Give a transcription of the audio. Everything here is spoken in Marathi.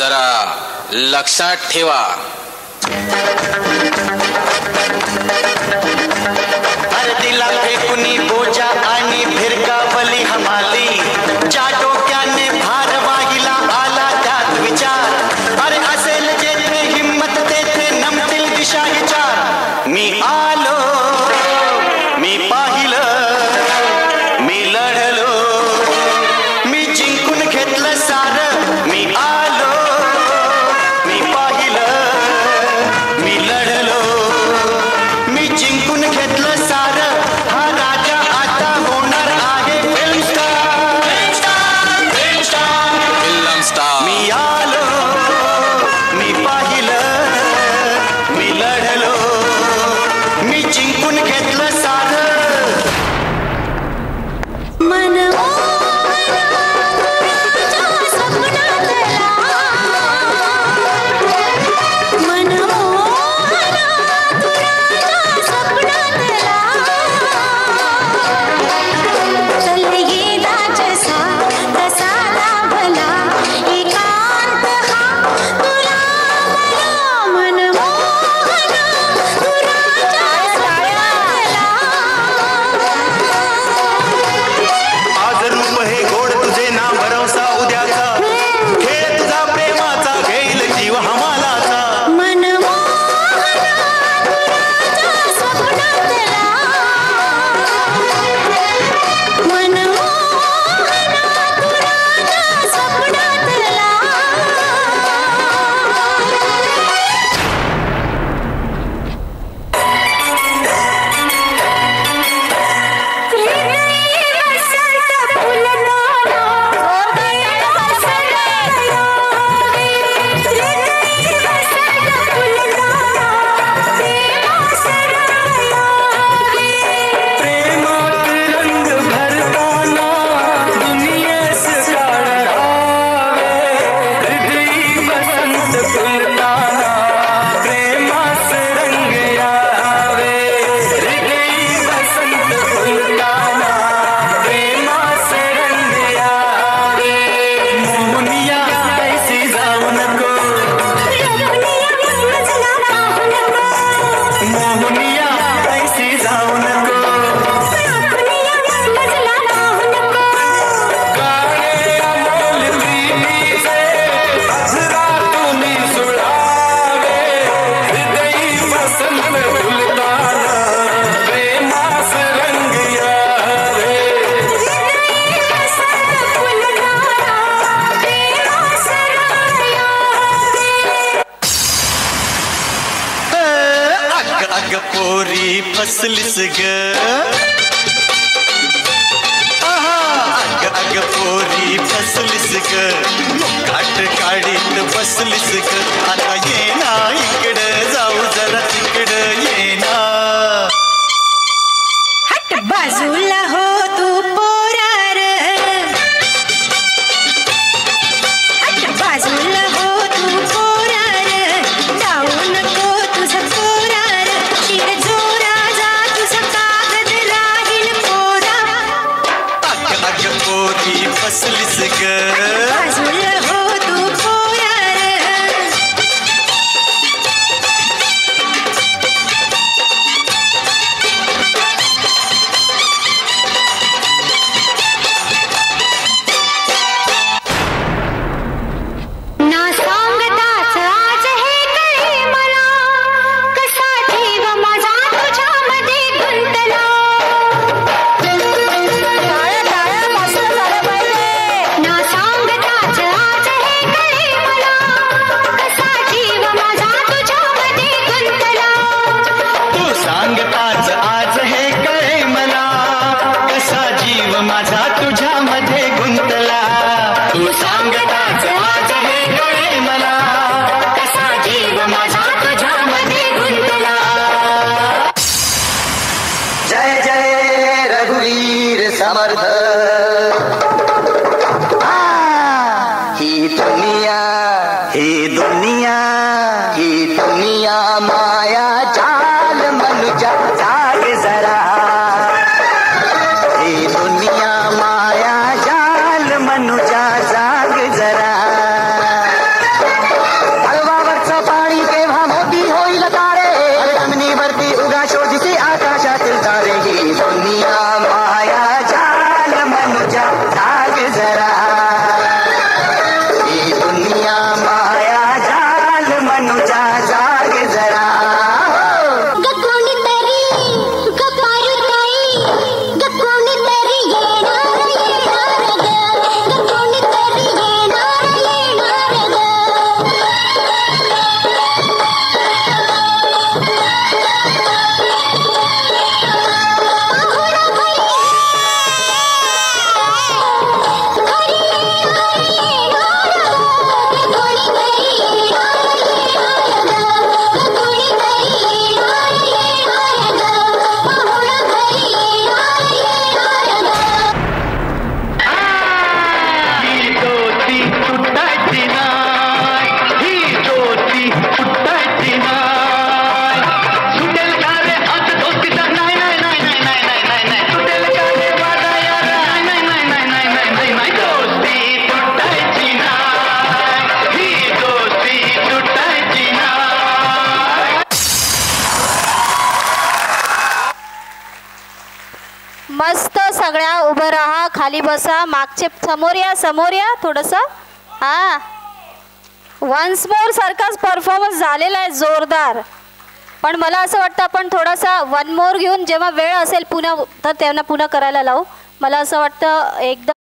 जरा लक्षात ठेवा. अरे दिला फेकुनी बोजा आणि फिरकावली हमाली, ज्या डोक्याने भार वाहिला आला त्यात विचार. अरे असेल जेथे हिम्मत तेथे नमतील दिशा विचार. मी आलो, मी पाहिलं, मी लढलो, मी जिंकून घेतलं सारं. मी आलो, मी पाहिलं, मी लढलो, मी जिंकून घेतलं सारं. हा राजा आता होणार आहे फिल्म स्टार. मी आलो, मी पाहिलं, मी लढलो, मी जिंकून घेतलं सारं. अग पोरी फसलीस ग, अग पोरी फसलीस ग, काट काढीत बसलीस ग. आता ये ना इकडं जाऊ जरा तिकडं ये ना. हट बाजूला हो तू पोरार, हट बाजूला हो तू पोरार, जाऊ नको तुझं पोरार. शिर जोरा जा तुझं कागद राहील पोरा. अग पोरी फसलीस ग, बाजूला हो तू पोरार. ना सांगताच आज हे कळे मला, कसा जीव माझा तुझ्यामध्ये गुंतला. ना सांगताच आज हे कळे मला, कसा जीव माझा तुझ्यामध्ये गुंतला. तू सांगताच आज हे कळे मला, कसा जीव माझा तुझ्यामध्ये गुंतला. तू सांगताच आज हे कळे मला, कसा जीव माझा तुझ्यामध्ये गुंतला. जय जय रघुवीर समर्थ. ही दुनिया, ही दुनिया, ही दुनिया माया जाल मनुजा जाग जरा. ही दुनिया माया जाल मनुजा जाग जरा. सगळ्या उभं राहा, खाली बसा, मागचे समोर या थोडंसं. हां, वन्स मोर सारखाच परफॉर्मन्स झालेला आहे जोरदार. पण मला असं वाटतं आपण थोडासा वन मोर घेऊन जेव्हा वेळ असेल पुन्हा तर त्यांना पुन्हा करायला लावू. मला असं वाटतं एकदम